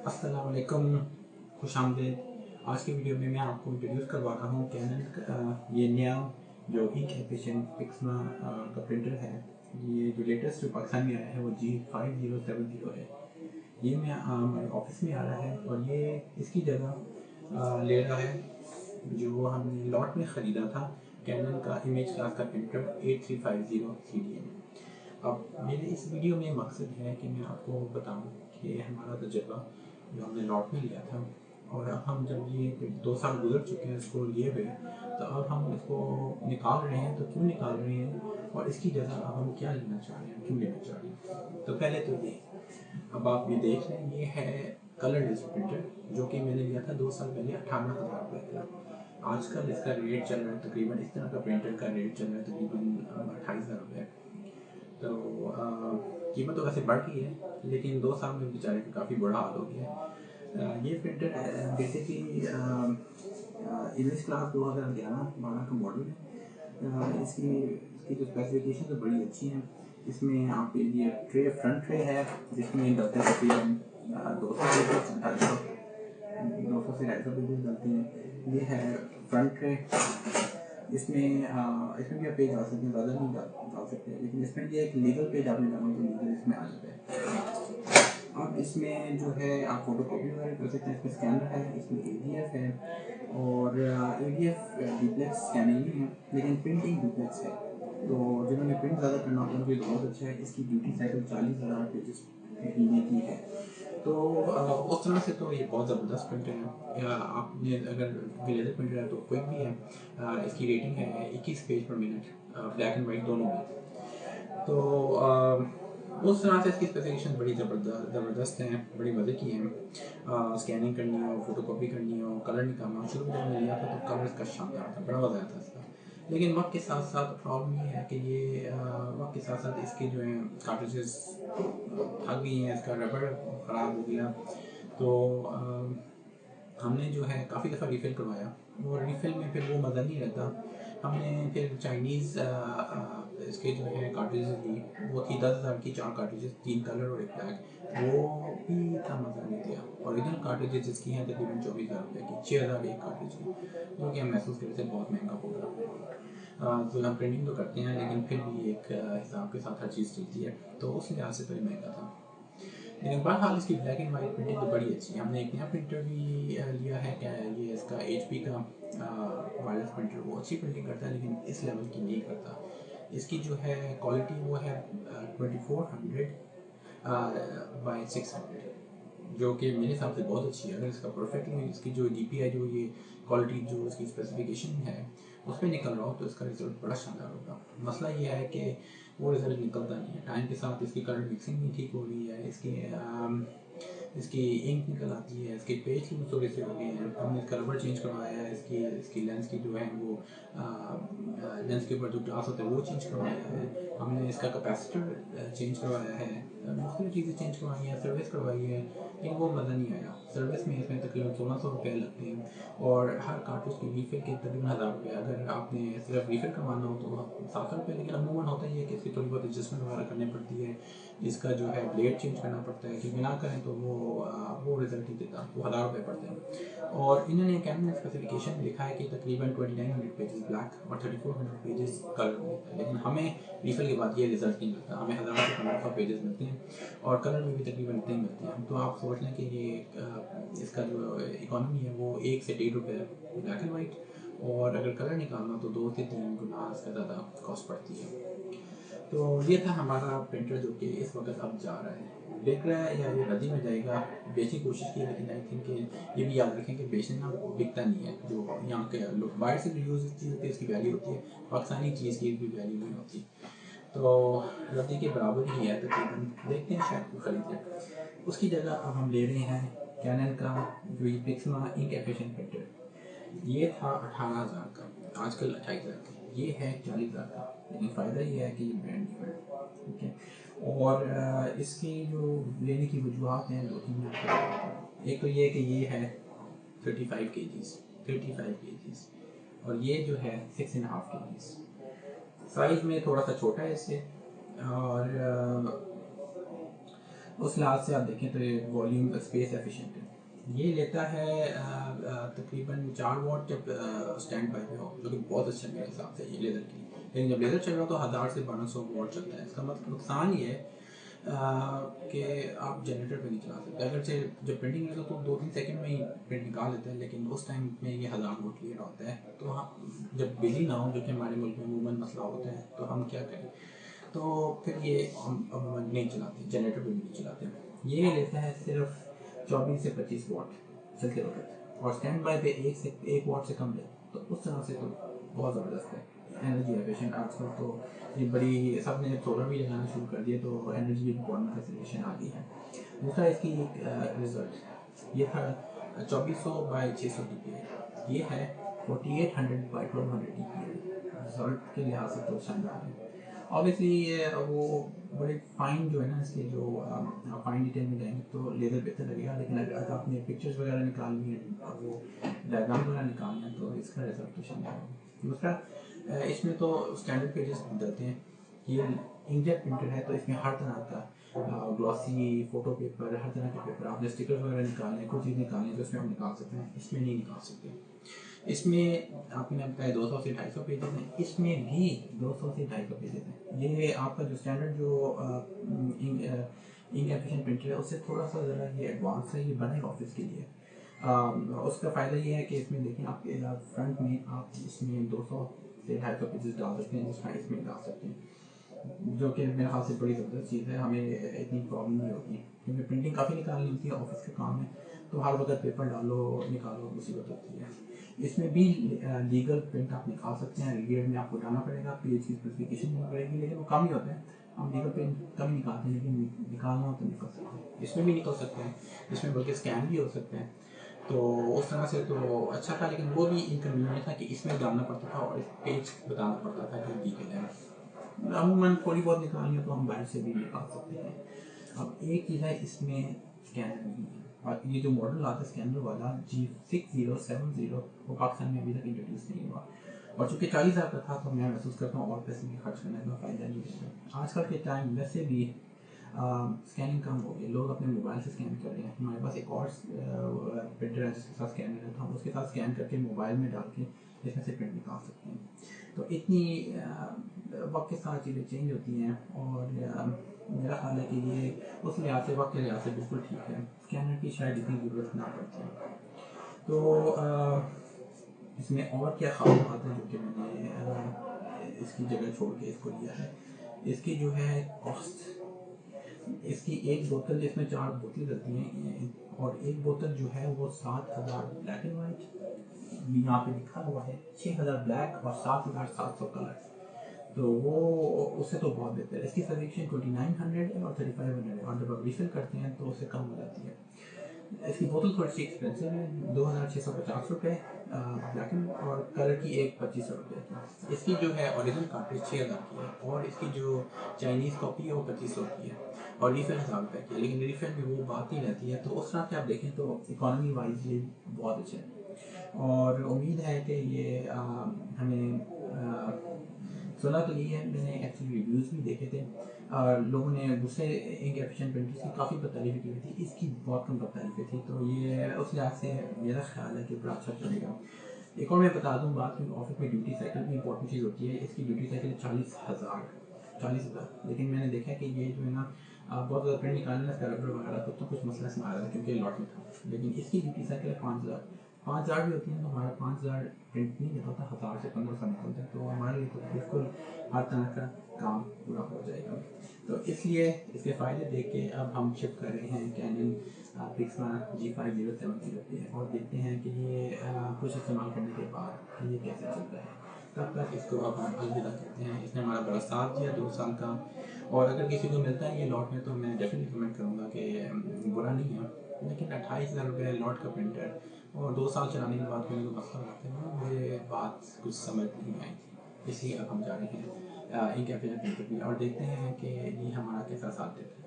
अस्सलाम वालेकुम, खुश आमदीद। आज की वीडियो में मैं आपको इंट्रोड्यूस करवा रहा हूँ कैनन का ये नया जो इंक एफिशिएंट पिक्समा का प्रिंटर है। ये जो लेटेस्ट जो पाकिस्तान में आया है वो G5070 है। ये मैं हमारे ऑफिस में आ रहा है और ये इसकी जगह ले रहा है जो हमने लॉट में ख़रीदा था कैनन का इमेज क्लास का प्रिंटर 8350 CDM। अब मेरे इस वीडियो में मकसद है कि मैं आपको बताऊं कि हमारा तजुर्बा जो हमने लॉट में लिया था और अब हम जब ये 2 साल गुजर चुके हैं इसको लिए हुए, तो अब हम इसको निकाल रहे हैं। तो क्यों निकाल रहे हैं और इसकी जगह अब हम क्या लेना चाह रहे हैं, क्यों लेना चाह रहे हैं। तो पहले तो ये अब आप ये देख रहे हैं, ये है कलर डिस्क प्रिंटर जो कि मैंने लिया था 2 साल पहले 18,000 रुपये का। आजकल इसका रेट चल रहा है तकरीबन, इस तरह का प्रिंटर का रेट चल रहा है तकरीबन 28,000 रुपये। तो कीमत तो वैसे बढ़ गई है, लेकिन 2 साल में बेचारे का काफ़ी बुरा हाल हो गया है। ये प्रिंटर बेसिकली इमेज क्लास 2011-12 का मॉडल है। इसकी जो स्पेसिफिकेशन तो बड़ी अच्छी हैं। इसमें आप ये ट्रे फ्रंट ट्रे है जिसमें डलते हैं तकरीबन 200 से 250 पेजेस डलते हैं। ये है फ्रंट ट्रे। इसमें भी आप पेज डाल सकते हैं, ज़्यादा नहीं डाल सकते, लेकिन इसमें ये एक लीगल पेज आपने डाला तो लीगल इसमें आ जाता है। अब इसमें जो है आप फोटो कॉपी वगैरह कर सकते हैं। इसमें स्कैनर है, इसमें ADF है और ADF डुप्लेक्स स्कैनिंग नहीं है, लेकिन प्रिंटिंग डुप्लेक्स है। तो जिन्होंने प्रिंट ज़्यादा करना होता है उनके लिए बहुत अच्छा है। इसकी ड्यूटी साइकिल 40,000 पेजेस महीने की है। तो उस तरह से तो ये बहुत ज़बरदस्त प्रिंटर है। या आपने अगर लेज़र प्रिंटर है तो कोई भी है, इसकी रेटिंग है 21 पेज पर मिनट, ब्लैक एंड वाइट दोनों में। तो उस तरह से इसकी स्पेसिफिकेशन बड़ी ज़बरदस्त हैं, बड़ी मज़े की हैं। स्कैनिंग करनी हो, फोटो कॉपी करनी हो, कलर निकालना हो। शुरू में जब मैंने लिया था तो कलर इसका शानदार था, बड़ा मज़ा आया था इसका। लेकिन वक्त के साथ साथ प्रॉब्लम ये है कि ये वक्त के साथ साथ इसके जो हैं कार्ट्रिजेस थक गई हैं, इसका रबड़ ख़राब हो गया। तो हमने जो है काफ़ी दफ़ा रीफ़िल करवाया और रीफ़िल में फिर वो मज़ा नहीं रहता। हमने फिर चाइनीज़ इसके जो है कार्ट्रिजेस ली, वो थी 10,000 की 4 कार्ट्रिजेस, 3 कलर और 1 ब्लैक। वो भी इतना मज़ा नहीं दिया। ओरिजिनल कार्ट्रिजेस जिसकी हैं तकरीबन 24,000 रुपये की, 6,000 एक कार्ट्रिज की, जो कि हम महसूस कर रहे थे बहुत महंगा होगा। तो हम प्रिंटिंग तो करते हैं लेकिन फिर भी एक हिसाब के साथ हर चीज़ चलती है, तो उस लिहाज से तो ये महंगा था। लेकिन बहरहाल इसकी ब्लैक एंड वाइट प्रिंटिंग तो बड़ी अच्छी है। हमने एक नया प्रिंटर भी लिया है, क्या ये इसका HP का वायरलेस प्रिंटर, वो अच्छी प्रिंटिंग करता है लेकिन इस लेवल की नहीं करता। इसकी जो है क्वालिटी वो है 2400 बाई 600, जो कि मेरे हिसाब से बहुत अच्छी है। अगर इसका परफेक्टली इसकी जो DPI जो ये क्वालिटी जो इसकी स्पेसिफिकेशन है उस पर निकल रहा हो तो इसका रिज़ल्ट बड़ा शानदार होगा। मसला ये है कि वो रिज़ल्ट निकलता नहीं है। टाइम के साथ इसकी कलर मिक्सिंग नहीं ठीक हो रही है, इसकी इंक निकल आती है, इसके पेज लूज थोड़े से हो गए हैं। हमने इसका रबर चेंज करवाया है, इसकी लेंस की जो है वो लेंस के ऊपर जो ग्लास होता है वो चेंज करवाया है। हमने इसका कैपेसिटर चेंज करवाया है, मुख्तलिफ चीज़ें चेंज करवाई हैं, सर्विस करवाई है, लेकिन वो मज़ा नहीं आया। सर्विस में इसमें तकरीबन 1600 रुपये लगते हैं और हर कार्ट्रिज की रीफिल के तकरीबन 1000 रुपये। अगर आपने सिर्फ रीफिल करवाना हो तो 700 रुपये, लेकिन अमूमन होता ही है कि इसकी थोड़ी बहुत एडजस्टमेंट वगैरह करनी पड़ती है, इसका जो है ब्लेड चेंज करना पड़ता है, क्योंकि ना करें तो वो रिजल्ट नहीं देता, वो 1000 रुपये पड़ते हैं। और इन्होंने कैनन स्पेसिफिकेशन में लिखा है कि तकरीबन 2900 पेजेस ब्लैक और 3400 पेजेस कलर मिलता है, लेकिन हमें रीफिल के बाद ये रिजल्ट नहीं मिलता। हमें 1000 से 1500 पेजेस मिलते हैं और कलर में भी तकरीबन इतने ही मिलते हैं। तो आप सोच लें कि ये इसका जो इकोनॉमी है वो 1 से 1.5 रुपये ब्लैक एंड वाइट, और अगर कलर निकालना तो 2 से 3 गुना इसका ज़्यादा कॉस्ट पड़ती है। तो ये था हमारा प्रिंटर जो कि इस वक्त अब जा रहा है, बिक रहा है या ये रद्दी में जाएगा। बेचने की कोशिश की, लेकिन आई थिंक ये भी याद रखें कि बेचना बिकता नहीं है। जो यहाँ के लोग बाहर से जो यूज़ चीज़ होती है उसकी वैल्यू होती है, पाकिस्तानी चीज़ की भी वैल्यू नहीं होती। तो रद्दी के बराबर ही है तकरीबन, देखते हैं शायद कोई खरीद जाए। उसकी जगह अब हम ले रहे हैं कैनन का जो ये पिक्समा इंक एफिशिएंट प्रिंटर। ये था 18,000 का, आजकल 28,000 का, ये है 40,000 का। लेकिन फ़ायदा ये है कि ये ब्रांड न्यू है, ठीक है। और इसकी जो लेने की वजूहत हैं 2-3 मैं आपको बताता हूँ। एक तो ये कि ये है 35 kgs और ये जो है 6.5 kgs। साइज़ में थोड़ा सा छोटा है इससे, और उस लिहाज से आप देखें तो ये वॉल्यूम स्पेस एफिशिएंट है। ये लेता है तकरीबन 4 वाट जब स्टैंड बाई पे हो, जो कि बहुत अच्छा मेरे हिसाब से ये लेज़र की। लेकिन जब लेज़र चल रहा हो तो 1000 से 1200 वाट चलता है। इसका मतलब नुकसान ये है कि आप जनरेटर पे नहीं चला सकते। अगर से जब प्रिंटिंग है तो 2-3 सेकंड में ही प्रिंट निकाल लेता है, लेकिन उस टाइम में ये 1000 वाट क्लियर होता है। तो हम जब बिजली ना हो, जो कि हमारे मुल्क में अमूमन मसला होता है, तो हम क्या करें, तो फिर ये हम नहीं चलाते, जनरेटर पे भी नहीं चलाते। ये लेता है सिर्फ 24 से 25 वाट चलते वक्त, और स्टैंड बाई पे 1 वाट से कम ले, तो उस तरह से तो बहुत ज़बरदस्त है एनर्जी एफिशिएंट। आजकल तो ये बड़ी सब ने सोलर भी लगाना शुरू कर दिया, तो एनर्जी रिक्वायरमेंट फैसिलिटेशन आ गई है। दूसरा इसकी एक रिजल्ट ये था 2400 बाई 600 DPI, ये है 4800 बाई 1200 DPI। रिजल्ट के लिहाज से तो शानदार है। ऑब्वियसली वो बड़े फाइन जो है ना, इसके जो फाइन डिटेल में जाएंगे तो लेज़र बेहतर लगेगा, लेकिन अगर आपने पिक्चर्स वगैरह निकालनी है और वो डायग्राम वगैरह निकालना है तो इसका रिजल्ट तो शानदार है। दूसरा इसमें तो स्टैंडर्ड पेजेस डलते हैं। ये इंकजेट प्रिंटर है, तो इसमें हर तरह का ग्लॉसी फोटो पेपर, हर तरह के पेपर, आपने स्टिकर्स वगैरह निकालने, कुछ चीज़ निकालनी है तो इसमें आप निकाल सकते हैं, इसमें नहीं निकाल सकते। इसमें आपने बताया 200 से 250 पेजेस हैं, इसमें भी 200 से 250 पेजेस हैं। ये आपका जो स्टैंडर्ड जो इंक एफिशिएंट प्रिंटर है उससे थोड़ा सा ज़रा ये एडवांस है, ये बना है ऑफिस के लिए। उसका फ़ायदा ये है कि इसमें देखें आपके फ्रंट में आप इसमें 200 से 250 पेजेस डाल सकते हैं, जिसमें इसमें डाल सकते हैं, जो कि मेरे ख्याल से बड़ी ज़बरदस्त चीज़ है। हमें इतनी प्रॉब्लम नहीं होती, क्योंकि प्रिंटिंग काफ़ी निकालनी होती है, ऑफिस का काम है, तो हर वक्त पेपर डालो निकालो मुसीबत होती है। इसमें भी लीगल प्रिंट आप निकाल सकते हैं, रीडर में आपको डालना पड़ेगा, पेज की स्पेसिफिकेशन नहीं पड़ेगी, लेकिन वो कम ही होता है। हम लीगल प्रिंट कम ही निकालते हैं, लेकिन निकालना हो तो निकल सकते हैं, इसमें भी निकल सकते हैं, इसमें बल्कि स्कैन भी हो सकते हैं। तो उस तरह से तो अच्छा था, लेकिन वो भी इनकन्वीनियंट था कि इसमें डालना पड़ता था और पेज बताना पड़ता था जो लीगल है। अमूमन थोड़ी बहुत निकालनी हो तो हम बाहर से भी निकाल सकते हैं। अब एक चीज़ है, इसमें स्कैनर नहीं है, और ये जो मॉडल आता है स्कैनर वाला G6070, वो पाकिस्तान में अभी तक इंट्रोड्यूस नहीं हुआ, और चूँकि 40,000 का था तो मैं महसूस करता हूँ और पैसे भी खर्च करने का फ़ायदा नहीं है। आजकल के टाइम वैसे भी स्कैनिंग कम हो गई, लोग अपने मोबाइल से स्कैन कर रहे हैं। हमारे पास एक और प्रिंटर है जिसके साथ स्कैनर है, तो हम उसके साथ स्कैन करके मोबाइल में डाल के इसमें से प्रिंट निकाल सकते हैं। तो इतनी वक्त के साथ चीज़ें चेंज होती हैं, और मेरा ख्याल है कि ये उस लिहाज से, वक्त के लिहाज से बिल्कुल ठीक है, स्कैनर की शायद इतनी ज़रूरत ना पड़ती है। तो इसमें और क्या ख़ास बात है जो कि मैंने इसकी जगह छोड़ के इसको लिया है, इसकी जो है कॉस्ट, इसकी एक बोतल, इसमें 4 बोतलें रहती हैं, और एक बोतल जो है वो 7000 ब्लैक एंड वाइट, यहाँ पे लिखा हुआ है 6000 ब्लैक और 7700 कलर, तो वो उससे तो बहुत बेहतर है। इसकी सर्विक्शन 2900 है और 3500 है, और जब आप रिफिल करते हैं तो उससे कम हो जाती है। इसकी बोतल थोड़ी सी एक्सपेंसिव है, 2650 रुपये ब्लैक एंड, और कलर की एक 2500 रुपये की। इसकी जो है ओरिजिनल कार्ट्रिज 6000 की है, और इसकी जो चाइनीज़ कॉपी है वो 2500 की है, और रिफिल 1000 रुपये की है। लेकिन रिफिल में वो बात ही रहती है, तो उस तरह से आप देखें तो इकॉनमी वाइज ये बहुत अच्छा है, और उम्मीद है कि ये हमें सुना तो नहीं है, मैंने एक्चुअली रिव्यूज़ भी देखे थे, लोगों ने दूसरे इंक एफिशिएंट प्रिंटर्स की काफ़ी तारीफ़ की थी, इसकी बहुत कम तारीफ़ें थी, तो ये उस लिहाज से मेरा ख्याल है कि बड़ा अच्छा चलेगा। एक और मैं बता दूँ बात, क्योंकि ऑफिस में ड्यूटी साइकिल भी इंपॉर्टेंट चीज़ होती है। इसकी ड्यूटी साइकिल 40,000, लेकिन मैंने देखा कि ये जो है ना बहुत ज़्यादा प्रिंट निकालने का रबड़ वगैरह तो कुछ मसला इसमें आ रहा था, क्योंकि लॉट में था, लेकिन इसकी ड्यूटी साइकिल है 5,000 भी होती है, तो हमारा 5,000 प्रिंट नहीं निकलता, 1000 से 1500 निकलता है, तो हमारे लिए तो बिल्कुल हर तरह का काम पूरा हो जाएगा। तो इसलिए इसके फ़ायदे देख के अब हम शिफ्ट कर रहे हैं कैनन पिक्समा G5070 पे, और देखते हैं कि ये कुछ इस्तेमाल करने के बाद ये कैसे चलता है। तब तक इसको अब हम अलविदा कहते हैं। इसने हमारा बड़ा साथ दिया 2 साल का, और अगर किसी को मिलता है ये लॉट में तो मैं डेफिनेटली कमेंट करूँगा कि बुरा नहीं है, लेकिन 28,000 रुपये लॉट का प्रिंटर और 2 साल चलाने के बाद कोई मसला होता है ना, मुझे बात कुछ समझ नहीं आई थी। इसलिए अब हम जा रहे हैं इंक एफिशिएंट प्रिंटर भी, और देखते हैं कि ये हमारा कैसा साथ देता है।